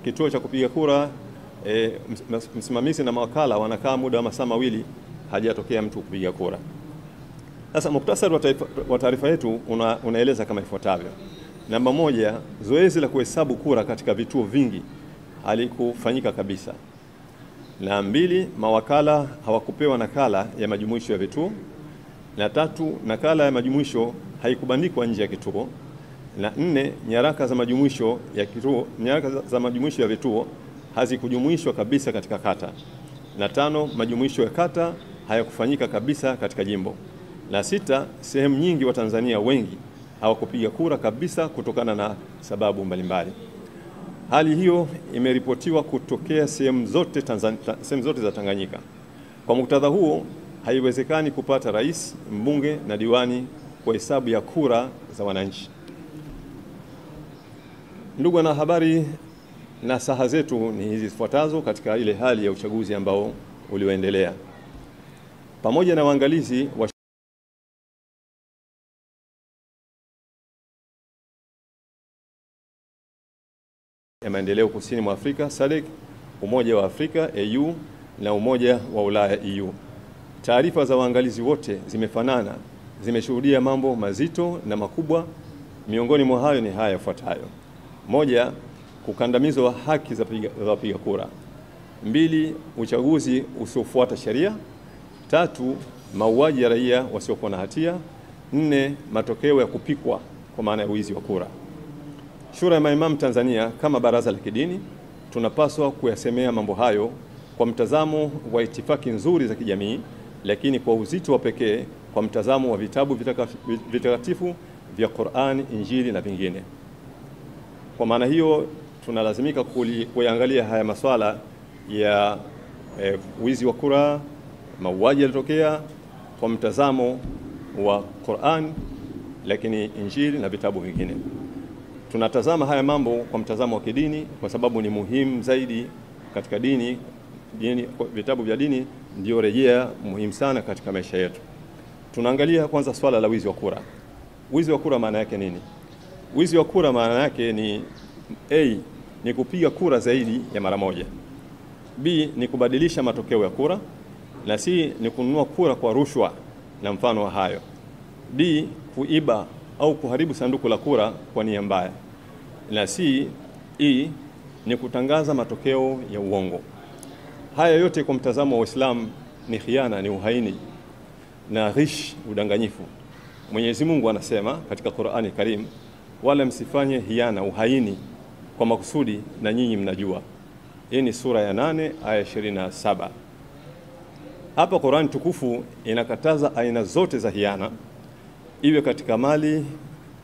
kituo cha kupiga kura, msimamizi na mawakala wanakaa muda wa masaa mawili hajatokea mtu kupiga kura. Sasa muktasari wa taarifa yetu unaeleza kama ifuatavyo. Namba moja, zoezi la kuhesabu kura katika vituo vingi halikufanyika kabisa. Na mbili, mawakala hawakupewa nakala ya majumuisho ya vituo. Na tatu, nakala ya majumuisho haikubandikwa nje ya kituo. Na nne, nyaraka za majumuisho ya vituo hazikujumuishwa kabisa katika kata. Na tano, majumuisho ya kata hayakufanyika kabisa katika jimbo. Na sita, sehemu nyingi wa Tanzania wengi hawakupiga kura kabisa kutokana na sababu mbalimbali. Hali hiyo imeripotiwa kutokea sehemu zote za Tanganyika. Kwa muktadha huo, haiwezekani kupata rais, mbunge na diwani kwa hesabu ya kura za wananchi. Ndugu wanahabari, nasaha zetu ni hizi zifuatazo katika ile hali ya uchaguzi ambao ulioendelea. Pamoja na waangalizi wa ya maendeleo kusini mwa Afrika SADC, Umoja wa Afrika AU na Umoja wa Ulaya EU, taarifa za waangalizi wote zimefanana, zimeshuhudia mambo mazito na makubwa. Miongoni mwa hayo ni haya yafuatayo: moja, kukandamizwa haki za wapiga kura; mbili, uchaguzi usiofuata sheria; tatu, mauaji ya raia wasiokuwa na hatia; nne, matokeo ya kupikwa kwa maana ya wizi wa kura. Shura ya Maimamu Tanzania kama baraza la kidini tunapaswa kuyasemea mambo hayo kwa mtazamo wa itifaki nzuri za kijamii, lakini kwa uzito wa pekee kwa mtazamo wa vitabu vitakatifu vya Qur'ani, Injili na vingine. Kwa maana hiyo tunalazimika kuangalia haya masuala ya wizi wa kura, mauaji yalitokea kwa mtazamo wa Qur'an, lakini Injili na vitabu vingine. Tunatazama haya mambo kwa mtazamo wa kidini kwa sababu ni muhimu zaidi katika dini. Vitabu vya dini ndio rejea muhimu sana katika maisha yetu. Tunaangalia kwanza swala la wizi wa kura. Wizi wa kura maana yake nini? Wizi wa kura maana yake ni A, ni kupiga kura zaidi ya mara moja; B, ni kubadilisha matokeo ya kura; na C, ni kununua kura kwa rushwa na mfano wa hayo; D, kuiba au kuharibu sanduku la kura kwa nia mbaya; na E, ni kutangaza matokeo ya uongo. Haya yote kwa mtazamo wa Uislamu ni khiana, ni uhaini na ghish, udanganyifu. Mwenyezi Mungu anasema katika Qur'ani Karim, wala msifanye hiana, uhaini kwa makusudi na nyinyi mnajua. Hii ni sura ya 8 aya 27. Hapa Qur'ani tukufu inakataza aina zote za hiana, iwe katika mali,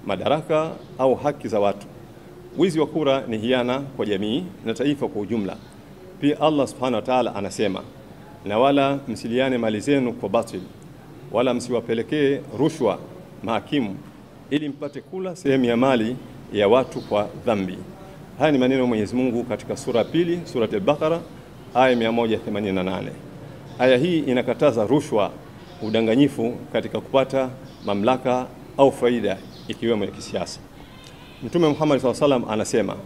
madaraka au haki za watu. Wizi wa kura ni hiana kwa jamii na taifa kwa ujumla. Pia Allah subhanahu wa ta'ala anasema, na wala msiliane mali zenu kwa batil, wala msiwapelekee rushwa mahakimu ili mpate kula sehemu ya mali ya watu kwa dhambi. Haya ni maneno ya Mwenyezi Mungu katika sura pili, sura al-Baqara aya 188. Aya hii inakataza rushwa, udanganyifu katika kupata mamlaka au faida ikiwemo ya kisiasa. Mtume Muhammad SAW anasema,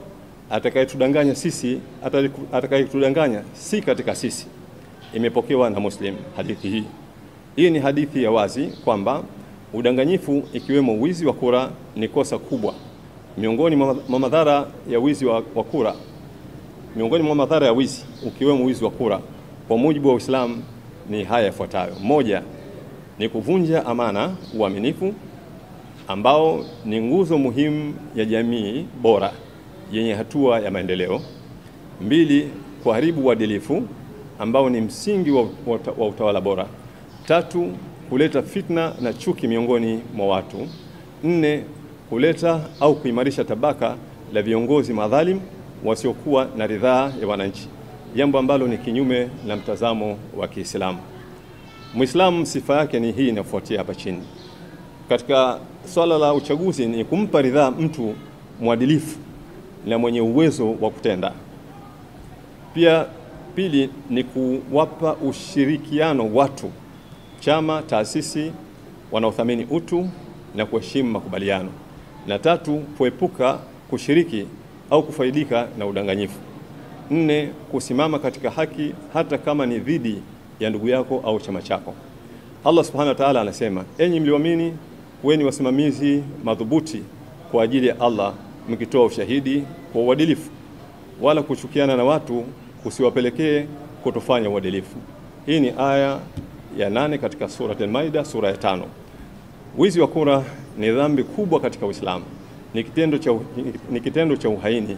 atakayetudanganya si katika sisi. Imepokewa na Muslim hadithi hii. Hii ni hadithi ya wazi kwamba udanganyifu ikiwemo wizi wa kura ni kosa kubwa. Miongoni mwa madhara ya wizi wa kura, miongoni mwa madhara ya wizi ukiwemo wizi wa kura kwa mujibu wa Uislamu ni haya yafuatayo: moja, ni kuvunja amana, uaminifu ambao ni nguzo muhimu ya jamii bora yenye hatua ya maendeleo; mbili, kuharibu uadilifu ambao ni msingi wa utawala bora; tatu, kuleta fitna na chuki miongoni mwa watu; nne, kuleta au kuimarisha tabaka la viongozi madhalim wasiokuwa na ridhaa ya wananchi, jambo ambalo ni kinyume na mtazamo wa Kiislamu. Muislamu sifa yake ni hii inafuatia hapa chini. Katika swala la uchaguzi ni kumpa ridhaa mtu mwadilifu na mwenye uwezo wa kutenda. Pia pili ni kuwapa ushirikiano watu, chama, taasisi wanaothamini utu na kuheshimu makubaliano. Na tatu, kuepuka kushiriki au kufaidika na udanganyifu. 4, kusimama katika haki hata kama ni dhidi ya ndugu yako au chama chako. Allah subhanahu wa ta'ala anasema, enyi mlioamini, kuweni wasimamizi madhubuti kwa ajili ya Allah, mkitoa ushahidi kwa uadilifu, wala kuchukiana na watu kusiwapelekee kutofanya uadilifu. Hii ni aya ya 8 katika sura Al-Maida, sura ya 5. Wizi wa kura ni dhambi kubwa katika Uislamu. Ni kitendo cha uhaini,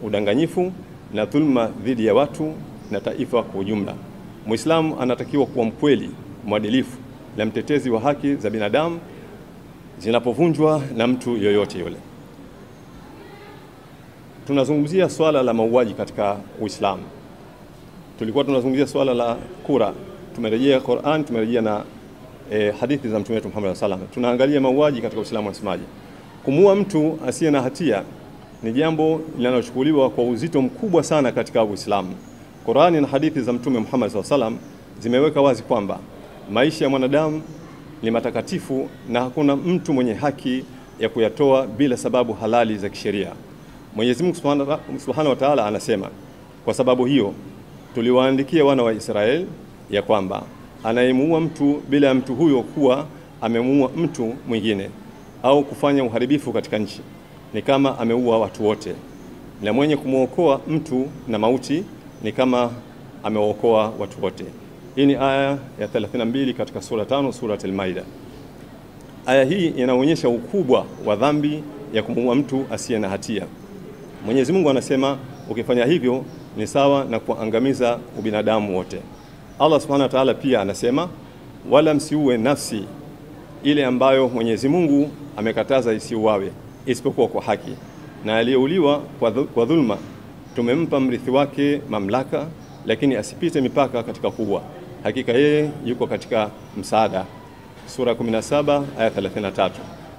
udanganyifu na dhulma dhidi ya watu na taifa kwa ujumla. Muislamu anatakiwa kuwa mkweli, mwadilifu na mtetezi wa haki za binadamu zinapovunjwa na mtu yoyote yule. Tunazungumzia swala la mauaji katika Uislamu. Tulikuwa tunazungumzia swala la kura. Tumerejea Qur'an, tumerejea na hadithi za Mtume wetu Muhammad sallallahu alaihi wasallam. Tunaangalia mauaji katika Uislamu unasemaje. Kumuua mtu asiye na hatia ni jambo linalochukuliwa kwa uzito mkubwa sana katika Uislamu. Qur'ani na hadithi za Mtume Muhammad sallallahu alaihi wasallam zimeweka wazi kwamba maisha ya mwanadamu ni matakatifu na hakuna mtu mwenye haki ya kuyatoa bila sababu halali za kisheria. Mwenyezi Mungu Subhanahu wa Ta'ala anasema, kwa sababu hiyo tuliwaandikia wana wa Israeli ya kwamba anayemuua mtu bila mtu huyo kuwa amemuua mtu mwingine au kufanya uharibifu katika nchi ni kama ameua watu wote, na mwenye kumuokoa mtu na mauti ni kama ameokoa watu wote. Hii ni aya ya 32 katika sura 5 sura Al-Maida. Aya hii inaonyesha ukubwa wa dhambi ya kumuua mtu asiye na hatia. Mwenyezi Mungu anasema ukifanya hivyo ni sawa na kuangamiza ubinadamu wote. Allah Subhanahu wa Ta'ala pia anasema, wala msiue nafsi ile ambayo Mwenyezi Mungu amekataza isiuawe isipokuwa kwa haki, na aliyeuliwa kwa dhulma tumempa mrithi wake mamlaka, lakini asipite mipaka katika kuua. Hakika yeye yuko katika msaada. Sura 17 aya 33.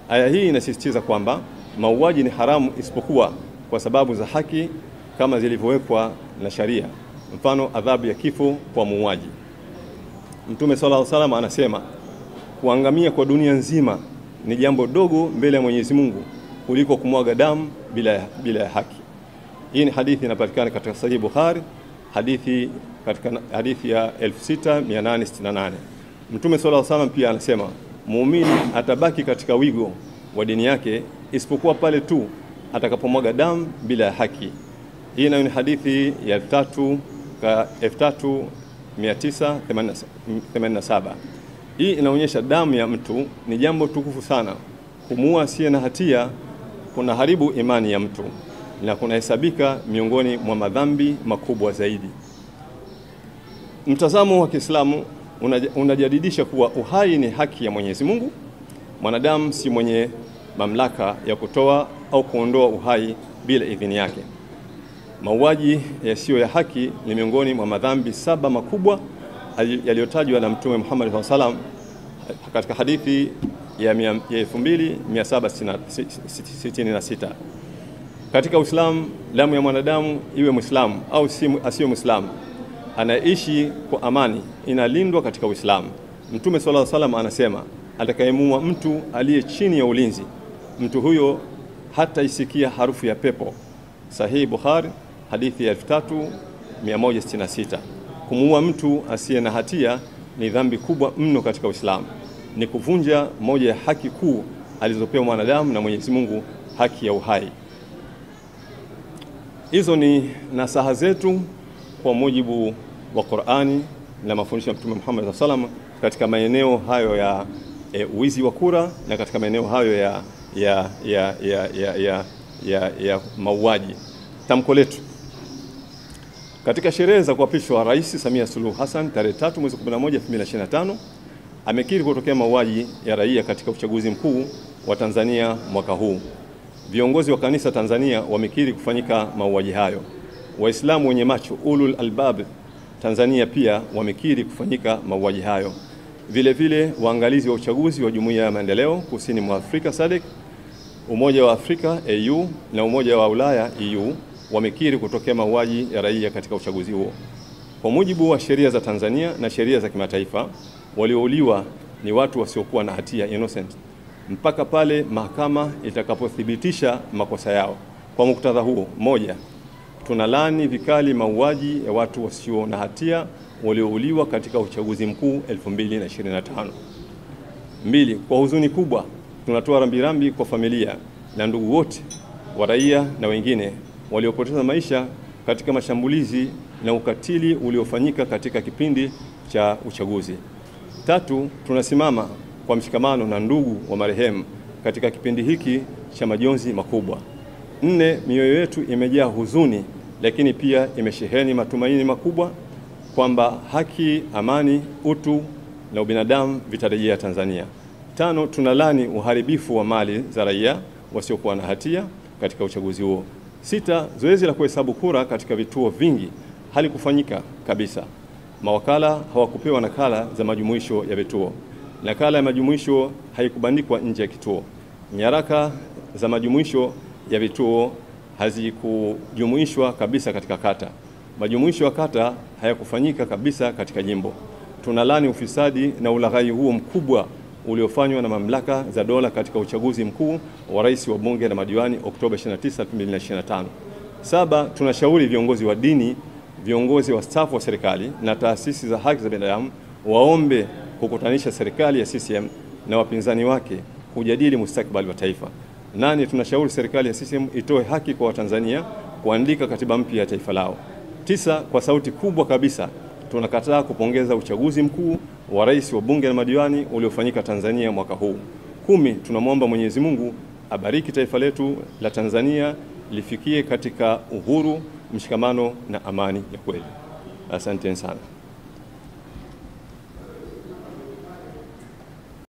Aya hii inasisitiza kwamba mauaji ni haramu isipokuwa kwa sababu za haki kama zilivyowekwa na sharia, mfano adhabu ya kifo kwa muuaji. Mtume sallallahu alaihi wasallam anasema, kuangamia kwa dunia nzima ni jambo dogo mbele ya Mwenyezi Mungu kuliko kumwaga damu bila ya haki. Hii ni hadithi inapatikana katika Sahih Bukhari, hadithi ya 6868. Mtume sallallahu alaihi wasallam pia anasema, muumini atabaki katika wigo wa dini yake isipokuwa pale tu atakapomwaga damu bila ya haki. Hii nayo ni hadithi ya 3987. Hii inaonyesha damu ya mtu ni jambo tukufu sana. Kumuua asiye na hatia kuna haribu imani ya mtu na kunahesabika miongoni mwa madhambi makubwa zaidi. Mtazamo wa Kiislamu unajadidisha kuwa uhai ni haki ya Mwenyezi Mungu. Mwanadamu si mwenye mamlaka ya kutoa au kuondoa uhai bila idhini yake. Mauaji yasiyo ya haki ni miongoni mwa madhambi 7 makubwa yaliyotajwa na Mtume Muhammad sallallahu alaihi wasallam katika hadithi ya 2766. Katika Uislamu, damu ya mwanadamu, iwe Muislamu au asiye Muislamu, anaishi kwa amani, inalindwa katika Uislamu. Mtume sallallahu alaihi wasallam anasema, atakayemuua mtu aliye chini ya ulinzi, mtu huyo hata isikia harufu ya pepo. Sahih Bukhari, hadithi ya 3166. Kumuua mtu asiye na hatia ni dhambi kubwa mno katika Uislamu. Ni kuvunja moja ya haki kuu alizopewa mwanadamu na Mwenyezi Mungu, haki ya uhai. Hizo ni nasaha zetu kwa mujibu wa Qur'ani na mafundisho ya Mtume Muhammad sallallahu alaihi wasallam katika maeneo hayo ya wizi wa kura na katika maeneo hayo ya mauaji. Tamko letu katika sherehe za kuapishwa Rais Samia Suluhu Hassan tarehe 3 mwezi 11 2025 amekiri kutokea mauaji ya raia katika uchaguzi mkuu wa Tanzania mwaka huu. Viongozi wa kanisa Tanzania wamekiri kufanyika mauaji hayo. Waislamu wenye macho, ulul albab Tanzania pia wamekiri kufanyika mauaji hayo. Vile vile waangalizi wa uchaguzi wa Jumuiya ya Maendeleo Kusini mwa Afrika SADC, Umoja wa Afrika AU na Umoja wa Ulaya EU wamekiri kutokea mauaji ya raia katika uchaguzi huo. Kwa mujibu wa sheria za Tanzania na sheria za kimataifa, waliouliwa ni watu wasiokuwa na hatia, innocent, mpaka pale mahakama itakapothibitisha makosa yao. Kwa muktadha huo, moja, tunalaani vikali mauaji ya watu wasio na hatia waliouliwa katika uchaguzi mkuu 2025. Mbili, kwa huzuni kubwa tunatoa rambirambi kwa familia na ndugu wote wa raia na wengine waliopoteza maisha katika mashambulizi na ukatili uliofanyika katika kipindi cha uchaguzi. Tatu, tunasimama kwa mshikamano na ndugu wa marehemu katika kipindi hiki cha majonzi makubwa. Nne, mioyo yetu imejaa huzuni lakini pia imesheheni matumaini makubwa kwamba haki, amani, utu na ubinadamu vitarejea Tanzania. Tano, tunalani uharibifu wa mali za raia wasiokuwa na hatia katika uchaguzi huo. Sita, zoezi la kuhesabu kura katika vituo vingi halikufanyika kabisa. Mawakala hawakupewa nakala za majumuisho ya vituo. Nakala ya majumuisho haikubandikwa nje ya kituo. Nyaraka za majumuisho ya vituo hazikujumuishwa kabisa katika kata. Majumuisho ya kata hayakufanyika kabisa katika jimbo. Tunalani ufisadi na ulaghai huo mkubwa uliofanywa na mamlaka za dola katika uchaguzi mkuu wa rais, wa bunge na madiwani Oktoba 29, 2025. Saba, tunashauri viongozi wa dini, viongozi wa stafu wa serikali na taasisi za haki za binadamu waombe kukutanisha serikali ya CCM na wapinzani wake kujadili mustakabali wa taifa. Nane, tunashauri serikali ya CCM itoe haki kwa Watanzania kuandika katiba mpya ya taifa lao. Tisa, kwa sauti kubwa kabisa tunakataa kupongeza uchaguzi mkuu wa rais, wa bunge na madiwani uliofanyika Tanzania mwaka huu. 10, tunamwomba Mwenyezi Mungu abariki taifa letu la Tanzania lifikie katika uhuru, mshikamano na amani ya kweli. Asanteni sana.